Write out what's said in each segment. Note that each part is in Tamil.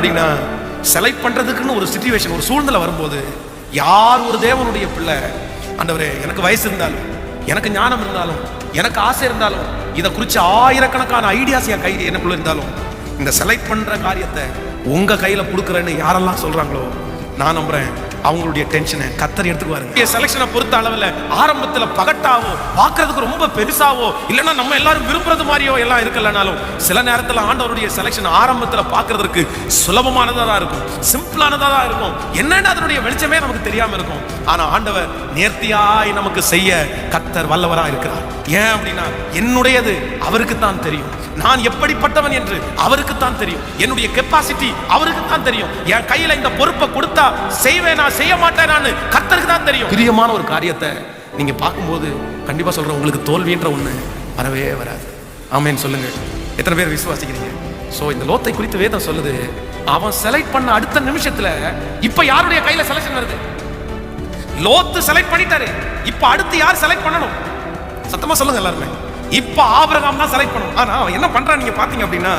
அப்படின்னா, செலக்ட் பண்றதுக்குன்னு ஒரு சிச்சுவேஷன், ஒரு சூழ்நிலை வரும்போது, யார் ஒரு தேவனுடைய பிள்ளை, ஆண்டவரே எனக்கு வயசு இருந்தாலும், எனக்கு ஞானம் இருந்தாலும், எனக்கு ஆசை இருந்தாலும், இதை குறித்து ஆயிரக்கணக்கான ஐடியாஸ் என் கை எனக்குள்ள இருந்தாலும், இந்த செலக்ட் பண்ற காரியத்தை உங்க கையில கொடுக்குறேன்னு யாரெல்லாம் சொல்றாங்களோ, நான் நம்புறேன் அவங்களுடைய டென்ஷனை கர்த்தர் எடுத்துக்குவாருங்க. செலக்ஷனை பொறுத்த அளவில் ஆரம்பத்தில் பகட்டாவோ, பார்க்கறதுக்கு ரொம்ப பெருசாவோ, இல்லைன்னா நம்ம எல்லாரும் விரும்புறது மாதிரியோ எல்லாம் இருக்கலனாலும், சில நேரத்தில் ஆண்டவருடைய செலக்ஷன் ஆரம்பத்தில் பார்க்கறதுக்கு சுலபமானதாக தான் இருக்கும், சிம்பிளானதாக தான் இருக்கும், என்னென்ன அதனுடைய வெளிச்சமே நமக்கு தெரியாம இருக்கும். ஆனா ஆண்டவர் நேர்த்தியாய் நமக்கு செய்ய கர்த்தர் வல்லவராக இருக்கிறார். ஏன் அப்படின்னா, என்னுடையது அவருக்கு தான் தெரியும், நான் எப்படிப்பட்டவன் என்று அவருக்கு தான் தெரியும், என்னுடைய கெப்பாசிட்டி அவருக்கு தான் தெரியும், என் கையில இந்த பொறுப்பை கொடுத்தா செய்வேனா செய்ய மாட்டேனான்னு கர்த்தருக்கு தான் தெரியும். பிரியமான ஒரு காரியத்தை நீங்க பார்க்கும்போது கண்டிப்பா சொல்றேன், உங்களுக்கு தோல்வின்ற ஒண்ணு வரவே வராது. ஆமென் சொல்லுங்க. எத்தனை பேர் விசுவாசிக்கிறீங்க? சோ இந்த லோத்தை குறித்து வேதம் சொல்லுது, அவன் செலக்ட் பண்ண அடுத்த நிமிஷத்துல இப்ப யாருடைய கையில செலக்ஷன் வருது? லோத்து செலக்ட் பண்ணிட்டாரு, இப்ப அடுத்து யார் செலக்ட் பண்ணணும்? சத்தமா சொல்லுங்க எல்லாருமே. இப்ப ஆபிரகாம் தான் செலக்ட் பண்ணணும். ஆனா அவன் என்ன பண்றான் நீங்க பாத்தீங்க அப்படின்னா,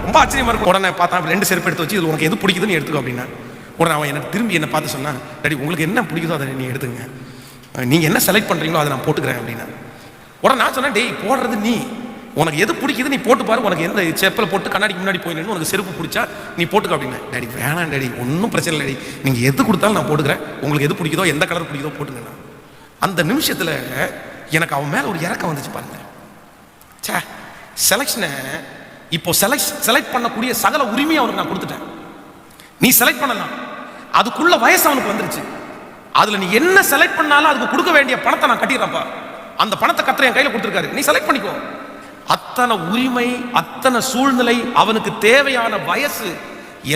ரொம்ப ஆச்சரியமா இருக்கும். உடனே பார்த்தா 2 செருப்பு எடுத்து வச்சு, இது உனக்கு எது பிடிக்குதுன்னு எடுத்துக்கோ அப்படின்னா, உடனே அவன் எனக்கு திரும்பி என்ன பார்த்து சொன்னா, டாடி உங்களுக்கு என்ன பிடிக்குதோ அதை நீ எடுத்துங்க, நீங்க என்ன செலக்ட் பண்றீங்களோ அதை நான் போட்டுக்கிறேன் அப்படின்னா. உடனே நான் சொன்னேன், டேய் போடுறது நீ, உனக்கு எது பிடிக்குது நீ போட்டு பாரு, உனக்கு எந்த செப்பலை போட்டு கண்ணாடிக்கு முன்னாடி போய் நின்று உனக்கு செருப்பு பிடிச்சா நீ போட்டுக்க அப்படின்னா. டாடி வேணாம் டாடி, ஒன்றும் பிரச்சனை இல்லை டாடி, நீங்க எது கொடுத்தாலும் நான் போட்டுக்கிறேன், உங்களுக்கு எது பிடிக்குதோ எந்த கலர் பிடிக்குதோ போட்டுங்க. அந்த நிமிஷத்துல எனக்கு அவன் மேல ஒரு இறக்கம் வந்துச்சு பாருங்க. செலக்ஷனை இப்போ செலக்ட் பண்ணக்கூடிய சகல உரிமையை அவனுக்கு நான் கொடுத்துட்டேன். நீ செலக்ட் பண்ணலாம், அதுக்குள்ள வயசு அவனுக்கு வந்துருச்சு, அதுல நீ என்ன செலக்ட் பண்ணாலும் அதுக்கு கொடுக்க வேண்டிய பணத்தை நான் கட்டிடுறப்பா, அந்த பணத்தை கர்த்தர் என் கையில கொடுத்துருக்காரு, நீ செலக்ட் பண்ணிக்கோ. அத்தனை உரிமை, அத்தனை சூழ்நிலை, அவனுக்கு தேவையான வயசு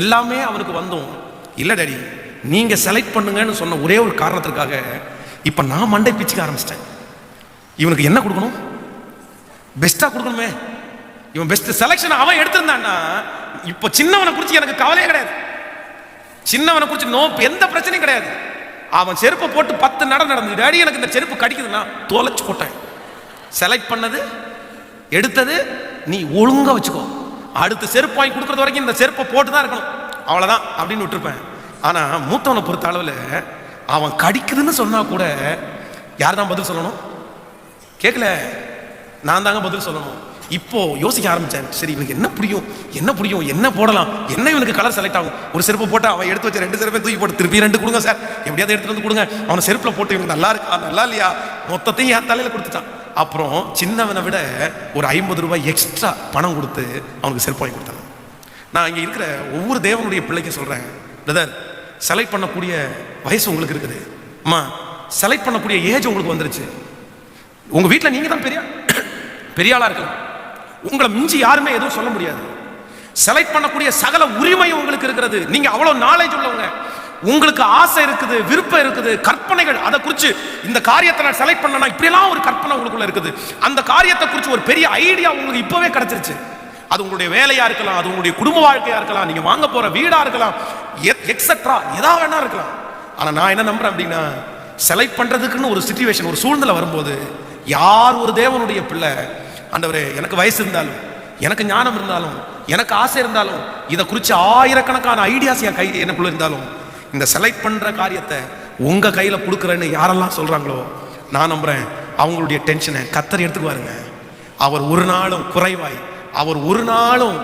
எல்லாமே அவனுக்கு வந்தும். இல்ல டாடி நீங்க செலக்ட் பண்ணுங்கன்னு சொன்ன ஒரே ஒரு காரணத்திற்காக இப்ப நான் மண்டை பிச்சுக்க ஆரம்பிச்சிட்டேன். இவனுக்கு என்ன கொடுக்கணும்? பெஸ்டா கொடுக்கணுமே. இவன் பெஸ்ட் செலக்ஷன் அவன் எடுத்திருந்தான்னா இப்ப சின்னவனை குறிச்சு எனக்கு கவலையே கிடையாது, சின்னவனை குறிச்சு எந்த பிரச்சனையும் கிடையாது. அவன் செருப்பை போட்டு 10 நடந்து, டாடி எனக்கு இந்த செருப்பு கடிக்குதுன்னா தொலைச்சு போட்டேன். செலக்ட் பண்ணது எடுத்தது நீ ஒழுங்கா வச்சுக்கோ, அடுத்து செருப்பு வாங்கி கொடுக்கறது வரைக்கும் இந்த செருப்பை போட்டு தான் இருக்கணும், அவ்வளவுதான் அப்படின்னு விட்டுருப்பேன். ஆனா மூத்தவனை பொறுத்த அளவில் அவன் கடிக்குதுன்னு சொன்னா கூட யார் தான் பதில் சொல்லணும்? கேட்கல, நான் தாங்க பதில் சொல்லணும். இப்போ யோசிக்க ஆரம்பிச்சேன், சரி இவனுக்கு என்ன பிடிக்கும், என்ன பிடிக்கும், என்ன போடலாம், என்ன இவனுக்கு கலர் செலக்ட் ஆகும். ஒரு செருப்பு போட்டா அவன் எடுத்து வச்ச 2 செருப்பை தூக்கி போட்டு திருப்பி 2 கொடுங்க சார், எப்படியாவது எடுத்துட்டு வந்து கொடுங்க, அவனை செருப்புல போட்டு இவனுக்கு நல்லா இருக்கா நல்லா இல்லையா மொத்தத்தையும் என் தலையில கொடுத்துட்டான். அப்புறம் சின்னவனை விட ஒரு 50 ரூபாய் எக்ஸ்ட்ரா பணம் கொடுத்து அவனுக்கு செருப்பு வாங்கி கொடுத்தாங்க. நான் இங்க இருக்கிற ஒவ்வொரு தேவனுடைய பிள்ளைக்கு சொல்றேன், பிரதர் செலக்ட் பண்ணக்கூடிய வயசு உங்களுக்கு இருக்குது, அம்மா செலக்ட் பண்ணக்கூடிய ஏஜ் உங்களுக்கு வந்துருச்சு. உங்க வீட்டில் நீங்க தான் பெரிய ஆளா இருக்கலாம், உங்களை மிஞ்சி யாருமே எதுவும் சொல்ல முடியாது. செலக்ட் பண்ணக்கூடிய சகல உரிமையும் உங்களுக்கு இருக்கிறது, நீங்க அவ்வளவு நாலேஜ் உள்ளவங்க, உங்களுக்கு ஆசை இருக்குது, விருப்பம் இருக்குது, கற்பனைகள், அதை குறித்து இந்த காரியத்தை நான் செலக்ட் பண்ணனா இப்படியெல்லாம் ஒரு கற்பனை உங்களுக்குள்ள இருக்குது. அந்த காரியத்தை குறித்து ஒரு பெரிய ஐடியா உங்களுக்கு இப்பவே கிடைச்சிருச்சு. அது உங்களுடைய வேலையா இருக்கலாம், அது உங்களுடைய குடும்ப வாழ்க்கையா இருக்கலாம், நீங்க வாங்க போற வீடா இருக்கலாம், எக்ஸெட்ரா எதா வேணா இருக்கலாம். ஆனா நான் என்ன நம்புறேன் அப்படின்னா, செலக்ட் பண்றதுக்குன்னு ஒரு சிச்சுவேஷன், ஒரு சூழ்நிலை வரும்போது, யார் ஒரு தேவனுடைய பிள்ளை, ஆண்டவரே எனக்கு வயசு இருந்தாலும், எனக்கு ஞானம் இருந்தாலும், எனக்கு ஆசை இருந்தாலும், இதை குறித்து ஆயிரக்கணக்கான ஐடியாஸ் என் கை எனக்குள்ள இருந்தாலும், இந்த செலக்ட் பண்ற காரியத்தை உங்க கையில கொடுக்குறேன்னு யாரெல்லாம் சொல்றாங்களோ, நான் நம்புறேன் அவங்களுடைய டென்ஷனை கர்த்தர் எடுத்துக்குவாருங்க. அவர் ஒரு நாளும் குறைவாய், அவர் ஒரு நாளும்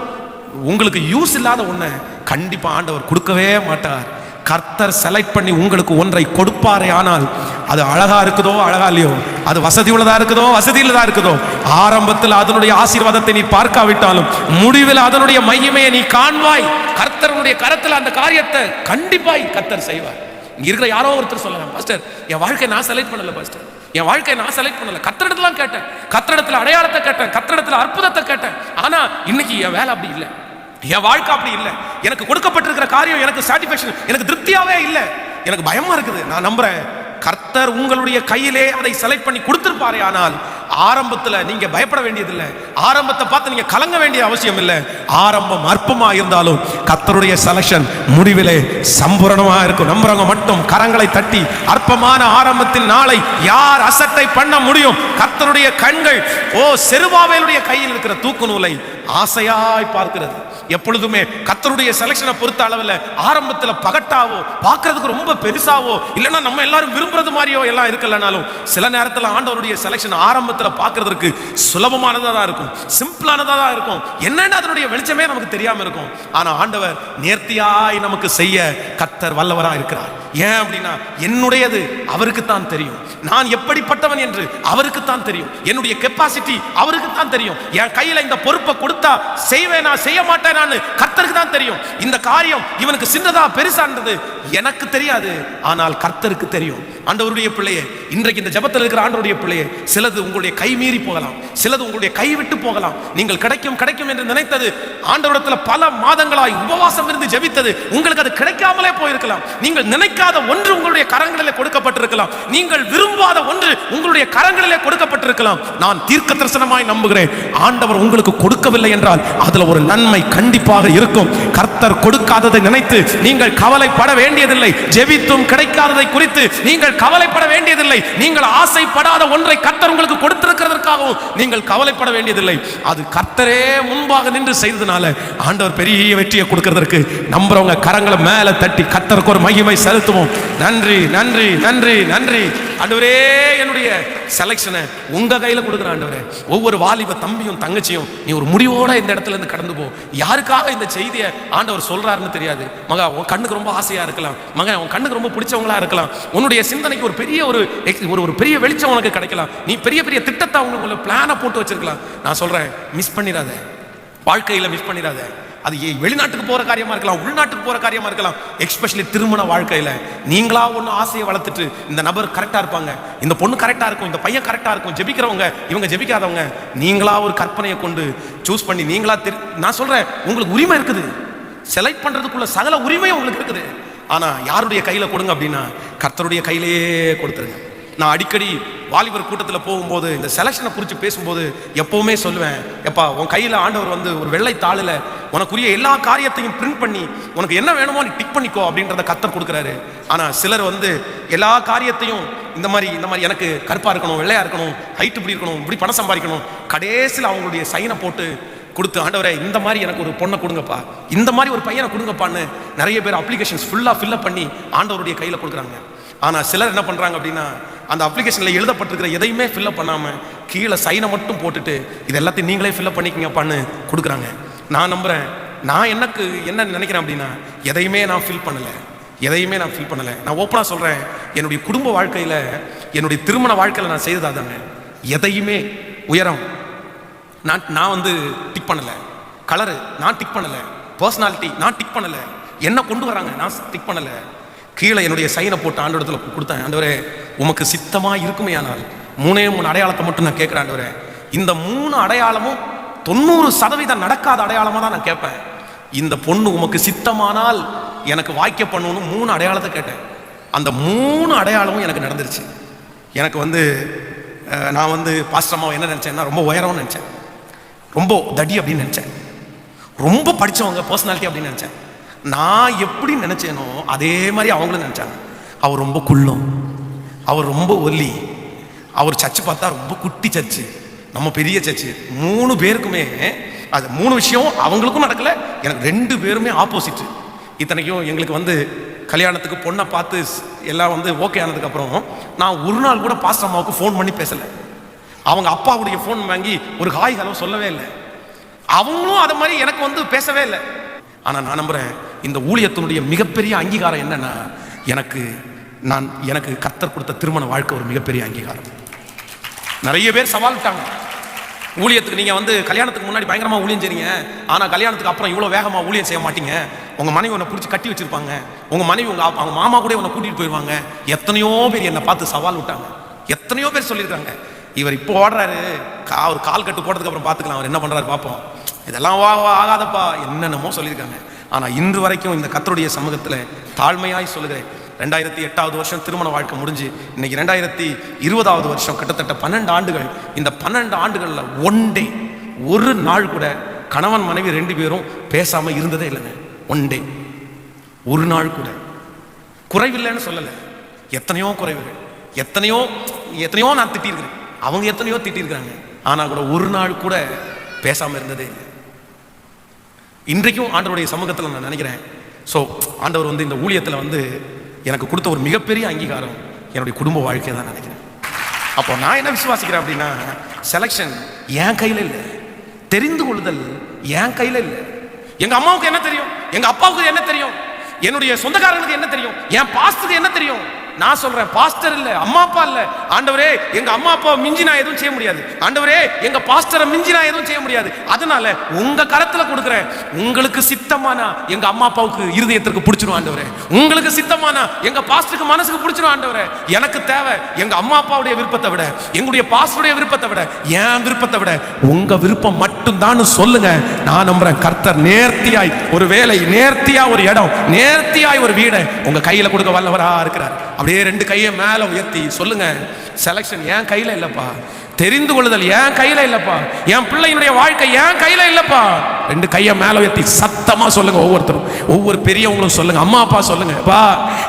உங்களுக்கு யூஸ் இல்லாத ஒன்றை கண்டிப்பா ஆண்டவர் கொடுக்கவே மாட்டார். கர்த்தர் செலக்ட் பண்ணி உங்களுக்கு ஒன்றை கொடுப்பாரே, ஆனால் அது அழகா இருக்குதோ அழகா இல்லையோ, அது வசதி உள்ளதா இருக்குதோ வசதி உள்ளதா இருக்குதோ, ஆரம்பத்தில் அதனுடைய ஆசீர்வாதத்தை நீ பார்க்காவிட்டாலும் முடிவில் அதனுடைய மகிமையை நீ காண்பாய். கர்த்தருடைய கரத்தில் அந்த காரியத்தை கண்டிப்பாய் கர்த்தர் செய்வார். இங்க இருக்கிற யாரோ ஒருத்தர் சொல்லலாம், பாஸ்டர் என் வாழ்க்கை நான் செலக்ட் பண்ணல, பாஸ்டர் என் வாழ்க்கை நான் செலக்ட் பண்ணல, கர்த்தரிடத்துல கேட்டேன், கர்த்தரிடத்துல அடையாளத்தை கேட்டேன், கர்த்தரிடத்துல அற்புதத்தை கேட்டேன், ஆனா இன்னைக்கு என் வேலை அப்படி இல்லை, என் வாழ்க்கை அப்படி இல்லை, எனக்கு கொடுக்கப்பட்டிருக்கிற காரியம் எனக்கு சாட்டிஸ்ஃபேக்ஷன், எனக்கு திருப்தியாவே இல்லை, எனக்கு பயமா இருக்குது. நான் நம்புறேன் கர்த்தர் உங்களுடைய கையிலே அதை செலக்ட் பண்ணி கொடுத்திருப்பாரே, ஆனால் ஆரம்பத்தில் நீங்க பயப்பட வேண்டியதில்லை, ஆரம்பத்தை பார்த்து நீங்க கலங்க வேண்டிய அவசியம் இல்லை. ஆரம்பம் அற்பமா இருந்தாலும் கர்த்தருடைய செலக்ஷன் முடிவிலே சம்பூரணமா இருக்கும். நம்புறவங்க மட்டும் கரங்களை தட்டி, அற்பமான ஆரம்பத்தில் நாளை யார் அசட்டை பண்ண முடியும்? கர்த்தருடைய கண்கள் செருபாபேலுடைய கையில் இருக்கிற தூக்கு நூலை ஆசையாய் பார்க்கிறது. எப்பொழுதுமே கர்த்தருடைய செலக்ஷனை பொறுத்த அளவில் ஆரம்பத்தில் பகட்டாவோ பார்க்கறதுக்கு ரொம்ப பெருசாவோ இல்லைன்னா நம்ம எல்லாரும் விரும்புறது மாதிரியோ எல்லாம் இருக்கலனாலும் சில நேரத்தில் ஆண்டவருடைய செலக்ஷன் ஆரம்பத்தில் பார்க்கறதுக்கு சுலபமானதாக தான் இருக்கும், சிம்பிளானதாக தான் இருக்கும், என்னன்னு அதனுடைய வெளிச்சமே நமக்கு தெரியாம இருக்கும். ஆனா ஆண்டவர் நேர்த்தியாய் நமக்கு செய்ய கர்த்தர் வல்லவராக இருக்கிறார். ஏன் அப்படின்னா என்னுடையது அவருக்கு தான் தெரியும், நான் எப்படிப்பட்டவன் என்று அவருக்கு தான் தெரியும், என்னுடைய கெப்பாசிட்டி அவருக்கு தான் தெரியும். என் கையில இந்த பொறுப்பை கொடுத்தா செய்வேனா செய்ய மாட்டேனான்னு கர்த்தருக்கு தான் தெரியும். இந்த காரியம் இவனுக்கு சின்னதா பெருசான்றது எனக்கு தெரியாது, ஆனால் கர்த்தருக்கு தெரியும். ஆண்டவருடைய பிள்ளையே, இன்றைக்கு இந்த ஜெபத்தில் இருக்கிற ஆண்டவருடைய பிள்ளையே, சிலது உங்களுடைய கை மீறி போகலாம், சிலது உங்களுடைய கை விட்டு போகலாம். நீங்கள் கிடைக்கும் கிடைக்கும் என்று நினைத்தது, ஆண்டவரிடத்தில் பல மாதங்களாய் உபவாசம் இருந்து ஜெபித்தது, உங்களுக்கு அது கிடைக்காமலே போயிருக்கலாம். நீங்கள் நினைக்காத ஒன்று உங்களுடைய கரங்களிலே கொடுக்கப்பட்டிருக்கலாம், நீங்கள் விரும்பாத ஒன்று உங்களுடைய கரங்களிலே கொடுக்கப்பட்டிருக்கலாம். நான் தீர்க்க தரிசனமாய் நம்புகிறேன், ஆண்டவர் உங்களுக்கு கொடுக்கவில்லை என்றால் அதுல ஒரு நன்மை கண்டிப்பாக இருக்கும். கர்த்தர் கொடுக்காததை நினைத்து நீங்கள் கவலைப்பட வேண்டியதில்லை. ஜெபித்தும் கிடைக்காததை குறித்து நீங்கள் கவலைப்பட வேண்டியதில்லை. நீங்கள் ஆசைப்படாத ஒன்றை கர்த்தர் உங்களுக்கு கொடுத்திருக்கிறதற்காகவும் நீங்கள் கவலைப்பட வேண்டியதில்லை. அது கர்த்தரே முன்பாக நின்று செய்ததுனால ஆண்டவர் பெரிய வெற்றியை கொடுக்கிறதற்கு நம்புறவங்க கரங்களை மேல தட்டி கர்த்தருக்கு ஒரு மகிமை செலுத்துவோம். நன்றி நன்றி நன்றி நன்றி ஆண்டவரே, என்னுடைய செலக்ஷனை உங்க கையில கொடுக்குற ஆண்டவரே. ஒவ்வொரு வாலிப தம்பியும் தங்கச்சியும் நீ ஒரு முடிவோட இந்த இடத்துல இருந்து கடந்து போ. யாருக்காக இந்த செய்தியை ஆண்டவர் சொல்றாருன்னு தெரியாது. மகா, உன் கண்ணுக்கு ரொம்ப ஆசையா இருக்கலாம், மகன் உன் கண்ணுக்கு ரொம்ப பிடிச்சவங்களா இருக்கலாம், உன்னுடைய சிந்தனைக்கு ஒரு பெரிய ஒரு பெரிய வெளிச்சம் உனக்கு கிடைக்கலாம், நீ பெரிய பெரிய திட்டத்தை அவங்க பிளானை போட்டு வச்சிருக்கலாம். நான் சொல்றேன், மிஸ் பண்ணிடாத, வாழ்க்கையில மிஸ் பண்ணிடாத. அது வெளிநாட்டுக்கு போற காரியமா இருக்கலாம், உள்நாட்டுக்கு போற காரியமா இருக்கலாம். எஸ்பெஷலி திருமண வாழ்க்கையில நீங்களா ஒண்ணு ஆசையை வளர்த்துட்டு இந்த நபர் கரெக்டா இருப்பாங்க, இந்த பொண்ணு கரெக்டா இருக்கும், இந்த பையன் கரெக்டா இருக்கும், ஜெபிக்கிறவங்க இவங்க ஜெபிக்காதவங்க, நீங்களா ஒரு கற்பனையை கொண்டு சூஸ் பண்ணி நீங்களா நான் சொல்றேன், உங்களுக்கு உரிமை இருக்குது, செலக்ட் பண்றதுக்குள்ள சகல உரிமை உங்களுக்கு இருக்குது. ஆனா யாருடைய கையில கொடுங்க அப்படின்னா கர்த்தருடைய கையிலேயே கொடுத்துருங்க. நான் அடிக்கடி வாலிபர் கூட்டத்தில் போகும்போது இந்த செலக்ஷனை குறித்து பேசும்போது எப்பவுமே சொல்லுவேன், எப்பா உன் கையில் ஆண்டவர் ஒரு வெள்ளை தாளில் உனக்குரிய எல்லா காரியத்தையும் பிரிண்ட் பண்ணி உனக்கு என்ன வேணுமோ நீ டிக் பண்ணிக்கோ அப்படின்றத கர்த்தர் கொடுக்குறாரு. ஆனால் சிலர் எல்லா காரியத்தையும் இந்த மாதிரி எனக்கு கருப்பாக இருக்கணும், வெள்ளையாக இருக்கணும், ஹைட் இப்படி இருக்கணும், இப்படி பணம் சம்பாதிக்கணும், கடைசியில் அவங்களுடைய சைனை போட்டு கொடுத்து ஆண்டவரே இந்த மாதிரி எனக்கு ஒரு பொண்ணை கொடுங்கப்பா, இந்த மாதிரி ஒரு பையனை கொடுங்கப்பான்னு நிறைய பேர் அப்ளிகேஷன்ஸ் ஃபுல்லாக ஃபில்அப் பண்ணி ஆண்டவருடைய கையில் கொடுக்குறாங்க. ஆனால் சிலர் என்ன பண்ணுறாங்க அப்படின்னா அந்த அப்ளிகேஷனில் எழுதப்பட்டிருக்கிற எதையுமே ஃபில்அப் பண்ணாமல் கீழே சைனை மட்டும் போட்டுட்டு இது எல்லாத்தையும் நீங்களே ஃபில்அப் பண்ணிக்கங்கப்பான்னு கொடுக்குறாங்க. நான் நம்புகிறேன், நான் எனக்கு என்ன நினைக்கிறேன் அப்படின்னா எதையுமே நான் ஃபில் பண்ணலை. நான் ஓப்பனாக சொல்கிறேன், என்னுடைய குடும்ப வாழ்க்கையில் என்னுடைய திருமண வாழ்க்கையில் நான் செய்ததாக தானே, எதையுமே உயரம் நான் டிக் பண்ணலை, கலரு நான் டிக் பண்ணலை, பர்சனாலிட்டி நான் டிக் பண்ணலை, என்ன கொண்டு வராங்க நான் டிக் பண்ணலை. கீழே என்னுடைய சைனை போட்டு ஆண்டவரத்தில் கொடுத்தேன். ஆண்டவரே உமக்கு சித்தமா இருக்குமே ஆனால் 3 அடையாளத்தை மட்டும் நான் கேட்கிறேன். ஆண்டவரே இந்த 3 அடையாளமும் 90% நடக்காத அடையாளமாக தான் நான் கேட்பேன். இந்த பொண்ணு உமக்கு சித்தமானால் எனக்கு வாய்க்க பண்ணணும் 3 அடையாளத்தை கேட்டேன். அந்த 3 அடையாளமும் எனக்கு நடந்துருச்சு. எனக்கு நான் பாஸ்டர் அம்மாவை என்ன நினச்சேன்னா ரொம்ப உயரம்னு நினச்சேன், ரொம்ப தடி அப்படின்னு நினச்சேன், ரொம்ப படித்தவங்க பர்சனாலிட்டி அப்படின்னு நினச்சேன். நான் எப்படி நினைச்சேனோ அதே மாதிரி அவங்களும் நினைச்சாங்க. அவர் ரொம்ப குள்ளம், அவர் ரொம்ப ஒல்லி, அவர் சர்ச்சு பார்த்தா ரொம்ப குட்டி சர்ச்சு, நம்ம பெரிய சர்ச்சு. 3 பேருக்குமே அது 3 விஷயம் அவங்களுக்கும் நடக்கல, எனக்கு 2 பேருமே ஆப்போசிட். இத்தனைக்கும் எங்களுக்கு கல்யாணத்துக்கு பொண்ணை பார்த்து எல்லாம் ஓகே ஆனதுக்கு அப்புறம் நான் ஒரு நாள் கூட பாஸ்டர் அம்மாவுக்கு ஃபோன் பண்ணி பேசலை. அவங்க அப்பாவுடைய ஃபோன் வாங்கி ஒரு ஹாய் ஹலோ சொல்லவே இல்லை, அவங்களும் அதை மாதிரி எனக்கு பேசவே இல்லை. ஆனால் நான் நம்புகிறேன், இந்த ஊழியத்தினுடைய மிகப்பெரிய அங்கீகாரம் என்னன்னா எனக்கு கர்த்தர் கொடுத்த திருமண வாழ்க்கை ஒரு மிகப்பெரிய அங்கீகாரம். நிறைய பேர் சவால் விட்டாங்க, ஊழியத்துக்கு நீங்கள் கல்யாணத்துக்கு முன்னாடி பயங்கரமாக ஊழியம் செய்றீங்க, ஆனால் கல்யாணத்துக்கு அப்புறம் இவ்வளோ வேகமாக ஊழியம் செய்ய மாட்டீங்க, உங்கள் மனைவி உன்னை பிடிச்சி கட்டி வச்சிருப்பாங்க, உங்கள் மனைவி அவங்க மாமா கூட உன்னை கூட்டிகிட்டு போயிடுவாங்க. எத்தனையோ பேர் என்னை பார்த்து சவால் விட்டாங்க, எத்தனையோ பேர் சொல்லியிருக்காங்க. இவர் இப்போ ஓடுறாரு, ஒரு கால் கட்டு போட்டதுக்கு அப்புறம் பார்த்துக்கலாம், அவர் என்ன பண்ணுறாரு பார்ப்போம், இதெல்லாம் ஆகாதப்பா என்னென்னமோ சொல்லியிருக்காங்க. ஆனால் இன்று வரைக்கும் இந்த கர்த்தருடைய சமூகத்தில் தாழ்மையாய் சொல்லுகிறேன், 2008வது வருஷம் திருமண வாழ்க்கை முடிஞ்சு இன்னைக்கு 2020வது வருஷம், கிட்டத்தட்ட 12 ஆண்டுகள். இந்த 12 ஆண்டுகளில் ஒன் டே, ஒரு நாள் கூட கணவன் மனைவி 2 பேரும் பேசாமல் இருந்ததே இல்லைங்க. ஒன் டே, ஒரு நாள் கூட. குறைவில்லைன்னு சொல்லலை, எத்தனையோ குறைவுகள், எத்தனையோ நான் திட்டிருக்கிறேன், அவங்க எத்தனையோ திட்டிருக்கிறாங்க, ஆனால் கூட ஒரு நாள் கூட பேசாமல் இருந்ததே இல்லை. இன்றைக்கும் ஆண்டவருடைய சமூகத்தில் நான் நினைக்கிறேன், ஸோ ஆண்டவர் வந்து இந்த ஊழியத்தில் வந்து எனக்கு கொடுத்த ஒரு மிகப்பெரிய அங்கீகாரம் என்னுடைய குடும்ப வாழ்க்கையை தான் நினைக்கிறேன். அப்போ நான் என்ன விசுவாசிக்கிறேன் அப்படின்னா, செலக்ஷன் என் கையில் இல்லை, தெரிந்து கொள்ளுதல் என் கையில் இல்லை. எங்க அம்மாவுக்கு என்ன தெரியும், எங்க அப்பாவுக்கு என்ன தெரியும், என்னுடைய சொந்தக்காரங்களுக்கு என்ன தெரியும், என் பாஸ்டருக்கு என்ன தெரியும்? நான் சொல்றேன், பாஸ்டர் இல்ல, அம்மா அப்பா இல்ல. ஆண்டவரே, எங்க அம்மா அப்பா மிஞ்சி நான் எதுவும் செய்ய முடியாது. ஆண்டவரே, எங்க பாஸ்டரை மிஞ்சி நான் எதுவும் செய்ய முடியாது. அதனால உங்க கரத்துல கொடுக்குறேன். உங்களுக்கு சித்தமானா எங்க அம்மா அப்பாவுக்கு இருதயத்திற்கு பிடிச்சிரும் ஆண்டவரே. உங்களுக்கு சித்தமானா எங்க பாஸ்டருக்கு மனசுக்கு பிடிச்சிரும் ஆண்டவரே. எனக்கு தேவை எங்க அம்மா அப்பாவுடைய விருப்பத்தை விட, எங்களுடைய பாஸ்டருடைய விருப்பத்தை விட, என் விருப்பத்தை விட உங்க விருப்பம் மட்டும்தான் சொல்லுங்க. நான் நம்புறேன், கர்த்தர் நேர்த்தியாய் ஒரு வேலை, நேர்த்தியா ஒரு இடம், நேர்த்தியாய் ஒரு வீடை உங்க கையில கொடுக்க வல்லவரா இருக்கிறார். அப்படியே 2 கையை மேல உயர்த்தி சொல்லுங்க, செலக்ஷன் என் கையில இல்லப்பா, தெரிந்து கொள்ளுதல் என் கையில இல்லப்பா, என் பிள்ளையினுடைய வாழ்க்கை என் கையில இல்லப்பா. 2 கையை மேல உயர்த்தி சத்தமா சொல்லுங்க. ஒவ்வொருத்தரும், ஒவ்வொரு பெரியவங்களும் சொல்லுங்க. அம்மா அப்பா சொல்லுங்க, பா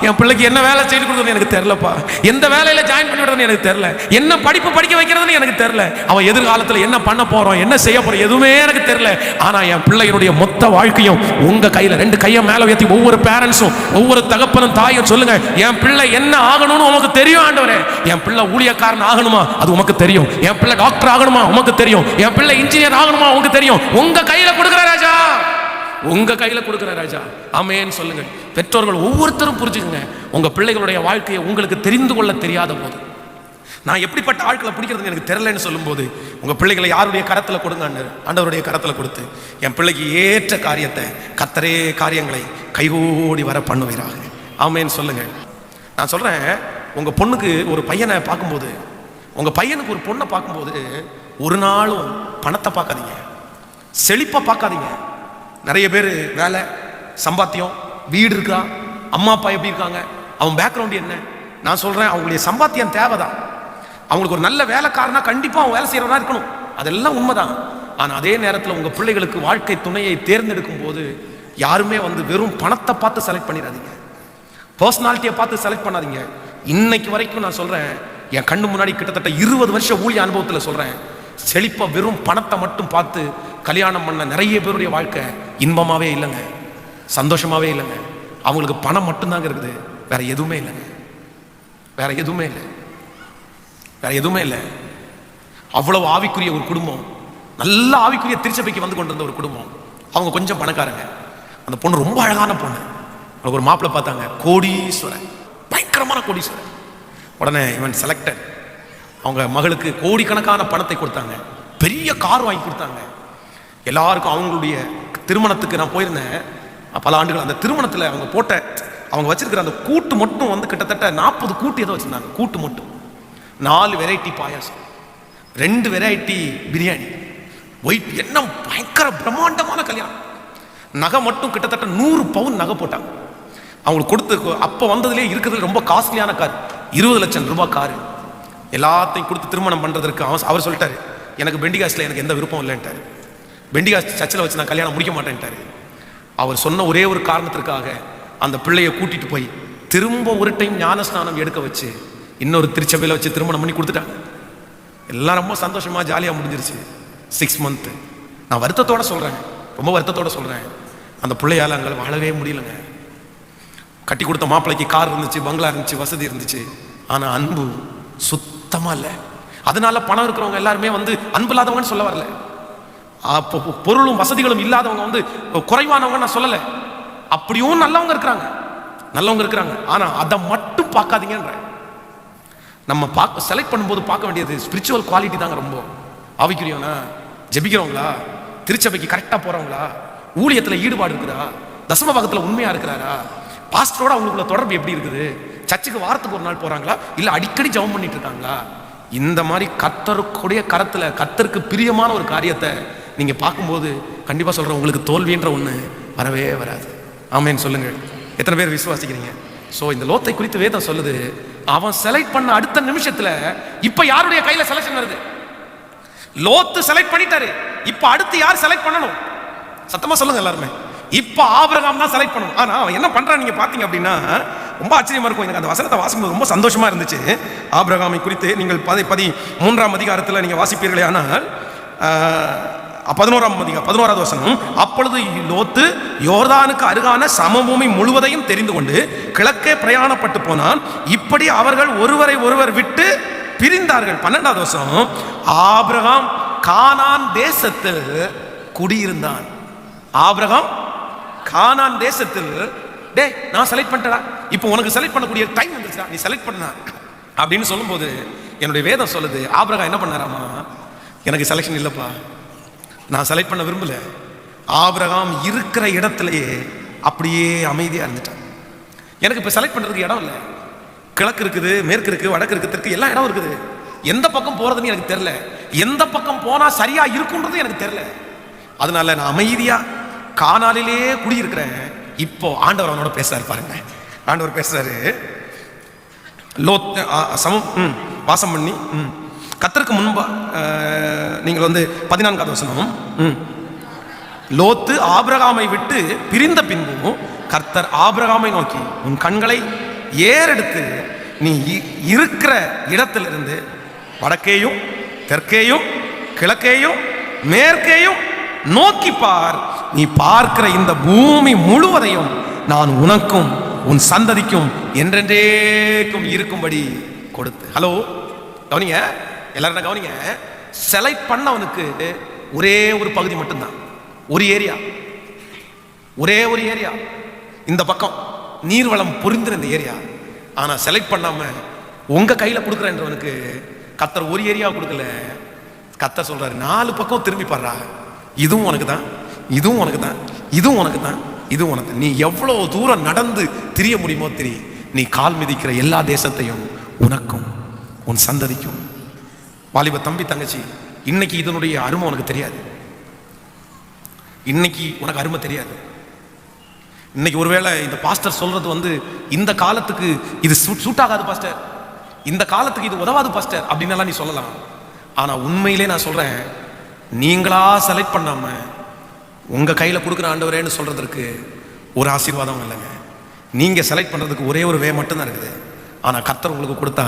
என் பிள்ளைக்கு என்ன வேலை செய்து கொடுக்குறதுன்னு எனக்கு தெரியலப்பா, எந்த வேலையில ஜாயின் பண்ணி விடுறதுன்னு எனக்கு தெரியல, என்ன படிப்பு படிக்க வைக்கிறதுன்னு எனக்கு தெரியல, அவன் எதிர்காலத்தில் என்ன பண்ண போறோம், என்ன செய்ய போறோம், எதுவுமே எனக்கு தெரியல. ஆனா என் பிள்ளையினுடைய மொத்த வாழ்க்கையும் உங்க கையில. 2 கையை மேல உயர்த்தி ஒவ்வொரு பேரண்ட்ஸும், ஒவ்வொரு தகப்பனும் தாயும் சொல்லுங்க, என் பிள்ளை என்ன ஆகணும்னு உனக்கு தெரியும் ஆண்டவரே. என் பிள்ளை ஊழியக்காரன் ஆகணுமா, அது உனக்கு தெரியும். என் பிள்ளை டாக்டர் ஆகணுமா, உனக்கு தெரியும். என் பிள்ளை இன்ஜினியர் ஆகணுமா, உனக்கு தெரியும். உங்க கையில கொடுக்கிற ராஜா, உங்க கையில கொடுக்கிற ராஜா. ஆமென் சொல்லுங்க. பெற்றோர்கள் ஒவ்வொருத்தரும் புரிஞ்சுக்கங்க, உங்க பிள்ளைகளுடைய வாழ்க்கையை உங்களுக்கு தெரிந்து கொள்ள தெரியாத போது, நான் எப்படிப்பட்ட ஆட்களை பிடிக்கிறதுன்னு எனக்கு தெரியலன்னு சொல்லும் போது, உங்க பிள்ளைகளை யாருடைய கரத்துல கொடுங்க, ஆண்டவருடைய கரத்துல கொடுத்து என் பிள்ளைக்கு ஏற்ற காரியத்தை, கர்த்தரே காரியங்களை கைகூடி வர பண்ணுவீராக. ஆமென் சொல்லுங்க. நான் சொல்றேன், உங்க பொண்ணுக்கு ஒரு பையனை பார்க்கும்போது, உங்க பையனுக்கு ஒரு பொண்ணை பார்க்கும்போது ஒரு நாளும் பணத்தை பார்க்காதீங்க, செழிப்பா பார்க்காதீங்க. நிறைய பேர் வேலை, சம்பாத்தியம், வீடு இருக்கா, அம்மா அப்பா எப்படி இருக்காங்க, அவன் பேக்ரவுண்ட் என்ன. நான் சொல்றேன், அவங்களுடைய சம்பாத்தியம் தேவைதான். அவங்களுக்கு ஒரு நல்ல வேலைக்காரனா கண்டிப்பா அவன் வேலை செய்யறவனா இருக்கணும், அதெல்லாம் உண்மைதான். ஆனா அதே நேரத்தில் உங்க பிள்ளைகளுக்கு வாழ்க்கை துணையை தேர்ந்தெடுக்கும் போது யாருமே வந்து வெறும் பணத்தை பார்த்து செலக்ட் பண்ணிடாதீங்க, பர்சனாலிட்டியை பார்த்து செலக்ட் பண்ணாதீங்க. இன்னைக்கு வரைக்கும் நான் சொல்றேன், என் கண்ணு முன்னாடி கிட்டத்தட்ட 20 வருஷம் ஊழிய அனுபவத்தில் சொல்றேன், செழிப்பா வெறும் பணத்தை மட்டும் பார்த்து கல்யாணம் பண்ண நிறைய பேருடைய வாழ்க்கை இன்பமாவே இல்லைங்க, சந்தோஷமாவே இல்லைங்க. அவங்களுக்கு பணம் மட்டும்தாங்க இருக்குது, வேற எதுவுமே இல்லைங்க, வேற எதுவுமே இல்லை, வேற எதுவுமே இல்லை. அவ்வளவு ஆவிக்குரிய ஒரு குடும்பம், நல்ல ஆவிக்குரிய திருச்சபைக்கு வந்து கொண்டிருந்த ஒரு குடும்பம். அவங்க கொஞ்சம் பணக்காரங்க. அந்த பொண்ணு ரொம்ப அழகான பொண்ணு. அவங்களுக்கு ஒரு மாப்பிள்ளை பார்த்தாங்க, கோடீஸ்வரன், பயங்கரமான கோடீஸ்வரன். உடனே இவன் செலக்டட். அவங்க மகளுக்கு கோடிக்கணக்கான பணத்தை கொடுத்தாங்க, பெரிய கார் வாங்கி கொடுத்தாங்க எல்லாருக்கும். அவங்களுடைய திருமணத்துக்கு நான் போயிருந்தேன் பல ஆண்டுகள். அந்த திருமணத்தில் அவங்க வச்சிருக்கிற அந்த கூட்டு மட்டும் வந்து கிட்டத்தட்ட 40 கூட்டு ஏதோ வச்சிருந்தாங்க. கூட்டு மட்டும் 4 வெரைட்டி பாயாசம், 2 வெரைட்டி பிரியாணி, ஒயிட், என்ன பயங்கர பிரம்மாண்டமான கல்யாணம். நகை மட்டும் கிட்டத்தட்ட 100 பவுன் நகை போட்டாங்க. அவங்களுக்கு கொடுத்து அப்போ வந்ததுலேயே இருக்கிறது ரொம்ப காஸ்ட்லியான கார், 20 லட்சம் ரூபாய் காரு. எல்லாத்தையும் கொடுத்து திருமணம் பண்ணுறதுக்கு அவர் சொல்லிட்டாரு, எனக்கு பெண்டிகாஸ்டில் எனக்கு எந்த விருப்பம் இல்லைன்ட்டார். பெண்டிகாஸ்ட் சர்ச்சில் வச்சு நான் கல்யாணம் முடிக்க மாட்டேன்ட்டார். அவர் சொன்ன ஒரே ஒரு காரணத்திற்காக அந்த பிள்ளையை கூட்டிட்டு போய் திரும்ப ஒரு டைம் ஞானஸ்நானம் எடுக்க வச்சு இன்னொரு திருச்சபையில் வச்சு திருமணம் பண்ணி கொடுத்துட்டாங்க. எல்லாம் ரொம்ப சந்தோஷமாக ஜாலியாக முடிஞ்சிருச்சு. 6 மந்த். நான் வருத்தத்தோடு சொல்கிறேன், ரொம்ப வருத்தத்தோடு சொல்கிறேன், அந்த பிள்ளையால் அங்கே வாழவே முடியலைங்க. கட்டி கொடுத்த மாப்பிள்ளைக்கு கார் இருந்துச்சு, பங்களா இருந்துச்சு, வசதி இருந்துச்சு, ஆனால் அன்பு சுத்தமாக இல்லை. அதனால பணம் இருக்கிறவங்க எல்லாருமே வந்து அன்பு இல்லாதவங்கன்னு சொல்ல வரல, பொருளும் வசதிகளும் இல்லாதவங்க வந்து குறைவானவங்க நான் சொல்லலை. அப்படியும் நல்லவங்க இருக்கிறாங்க, நல்லவங்க இருக்கிறாங்க. ஆனால் அதை மட்டும் பார்க்காதீங்கன்ற. நம்ம செலக்ட் பண்ணும்போது பார்க்க வேண்டியது ஸ்பிரிச்சுவல் குவாலிட்டி தாங்க. ரொம்ப ஆவிக்குரியவனா, ஜெபிக்கிறவங்களா, திருச்சபைக்கு கரெக்டாக போகிறவங்களா, ஊழியத்தில் ஈடுபாடு இருக்குதா, தசம பாகத்தில் உண்மையாக இருக்கிறாரா, பாஸ்டரோட அவங்களுக்குள்ள தொடர்பு எப்படி இருக்குது, சர்ச்சுக்கு வாரத்துக்கு ஒரு நாள் போகிறாங்களா, இல்லை அடிக்கடி ஜெபம் பண்ணிட்டு இருக்காங்களா. இந்த மாதிரி கர்த்தருக்குடைய கரத்தில் கர்த்தருக்கு பிரியமான ஒரு காரியத்தை நீங்கள் பார்க்கும்போது கண்டிப்பாக சொல்கிறேன், உங்களுக்கு தோல்வின்ற ஒன்று வரவே வராது. ஆமேன்னு சொல்லுங்கள். எத்தனை பேர் விசுவாசிக்கிறீங்க? ஸோ இந்த லோத்தை குறித்து வேதம் சொல்லுது, அவன் செலக்ட் பண்ண அடுத்த நிமிஷத்தில் இப்போ யாருடைய கையில் செலக்ஷன் வருது? லோத்து செலக்ட் பண்ணிட்டாரு, இப்போ அடுத்து யார் செலக்ட் பண்ணணும்? சத்தமாக சொல்லுங்க எல்லாருமே. இப்போ ஆபிரகாம் தான் செலக்ட் பண்ணணும். ஆனால் அவன் என்ன பண்ணுறான் நீங்கள் பார்த்தீங்க அப்படின்னா ரொம்ப ஆச்சரியமா இருக்கும். எனக்கு அந்த வசனத்தை வாசிக்கும்போது ரொம்ப சந்தோஷமா இருந்துச்சு. ஆபிரகாமை குறித்து நீங்கள் 13ஆம் அதிகாரத்தில் நீங்கள் வாசிப்பீர்களே, ஆனால் 11வது வசனம். அப்பொழுது லோத்து யோர்தானுக்கு அருகான சமபூமி முழுவதையும் தெரிந்து கொண்டு கிழக்கே பிரயாணப்பட்டு போனான். இப்படி அவர்கள் ஒருவரை ஒருவர் விட்டு பிரிந்தார்கள். 12வது வசனம். ஆபிரகாம் கானான் தேசத்தில் குடியிருந்தான். ஆபிரகாம் கானான் தேசத்தில், டே நான் செலக்ட் பண்ணிட்டா, இப்போ உனக்கு செலக்ட் பண்ணக்கூடிய டைம் வந்துச்சா, நீ செலக்ட் பண்ண அப்படின்னு சொல்லும்போது என்னுடைய வேதம் சொல்லுது, ஆபிரகாம் என்ன பண்ணாராமா, எனக்கு செலக்ஷன் இல்லப்பா, நான் செலக்ட் பண்ண விரும்பல. ஆபிரகாம் இருக்கிற இடத்துலயே அப்படியே அமைதியா இருந்துட்டான். எனக்கு இப்ப செலக்ட் பண்றதுக்கு இடம் இல்லை. கிழக்கு இருக்குது, மேற்கு இருக்கு, வடக்கு இருக்கு, தெற்கு, எல்லா இடம் இருக்குது. எந்த பக்கம் போறதுன்னு எனக்கு தெரியல, எந்த பக்கம் போனா சரியா இருக்குன்றது எனக்கு தெரியல. அதனால நான் அமைதியா கானாலிலே குடியிருக்கிறேன். இப்போ ஆண்டவர் அவனோட பேசுறாரு பாருங்க. ஆண்டவர் பேசுறாரு, சமம் வாசம் பண்ணி கர்த்தருக்கு முன்பா நீங்கள் 14வது வசனம். லோத்து ஆபிரகாமை விட்டு பிரிந்த பின்பு கர்த்தர் ஆபிரகாமை நோக்கி, உன் கண்களை ஏறெடுத்து நீ இருக்கிற இடத்திலிருந்து வடக்கேயும் தெற்கேயும் கிழக்கேயும் மேற்கேயும் நோக்கி பார். நீ பார்க்கிற இந்த பூமி முழுவதையும் நான் உனக்கும் உன் சந்ததிக்கும் என்றென்றேக்கும் இருக்கும்படி கொடுத்து. ஹலோ கவனிங்க, எல்லாரும் கவனிங்க. செலக்ட் பண்ணவனுக்கு ஒரே ஒரு பகுதி மட்டும்தான், ஒரு ஏரியா, ஒரே ஒரு ஏரியா, இந்த பக்கம் நீர்வளம் பொருந்தின இந்த ஏரியா. ஆனா செலக்ட் பண்ணாம உங்க கையில கொடுக்குறன்றவனுக்கு கர்த்தர் ஒரு ஏரியா கொடுக்கல. கர்த்தர் சொல்றாரு, 4 பக்கம் திரும்பி பாடுறா, இதுவும் உனக்கு தான், இதுவும் உனக்கு தான், இதுவும் உனக்கு தான், இதுவும் உனக்கு. நீ எவ்வளவு தூரம் நடந்து திரிய முடியுமோ திரி. நீ கால் மிதிக்கிற எல்லா தேசத்தையும் உனக்கும் உன் சந்ததிக்கும். வாலிப தம்பி தங்கச்சி, இன்னைக்கு இதனுடைய அருமை உனக்கு தெரியாது. இன்னைக்கு உனக்கு அருமை தெரியாது. இன்னைக்கு ஒருவேளை இந்த பாஸ்டர் சொல்றது இந்த காலத்துக்கு இது சூட் ஆகாது பாஸ்டர், இந்த காலத்துக்கு இது உதவாது பாஸ்டர் அப்படின்னு நீ சொல்லலாம். ஆனா உண்மையிலே நான் சொல்றேன், நீங்களா செலக்ட் பண்ணாம உங்க கையில கொடுக்குற ஆண்டவரேன்னு சொல்றதுக்கு ஒரு ஆசீர்வாதம் இல்லைங்க. நீங்க செலக்ட் பண்றதுக்கு ஒரே ஒரு வே மட்டும்தான் இருக்குது. ஆனா கர்த்தர் உங்களுக்கு கொடுத்தா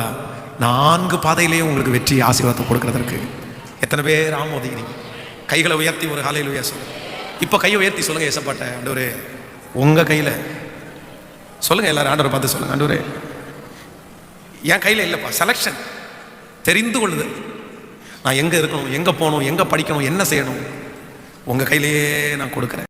4 பாதையிலேயே உங்களுக்கு வெற்றி ஆசீர்வாதத்தை கொடுக்கறதற்கு எத்தனை பேர் ஆமோதிக்கிறீங்க? கைகளை உயர்த்தி ஒரு ஹல்லேலூயா சொல்லுங்க. இப்போ கையை உயர்த்தி சொல்லுங்க, ஏசப்பாட்ட ஆண்டவரே உங்க கையில சொல்லுங்க. எல்லாரும் ஆண்டவரை பார்த்து சொல்லுங்க, ஆண்டவரே என் கையில இல்லப்பா, செலக்ஷன் தெரிந்து கொள்ளுது, நான் எங்க இருக்கணும், எங்க போகணும், எங்க படிக்கணும், என்ன செய்யணும், உங்க கையிலேயே நான் கொடுக்குறேன்.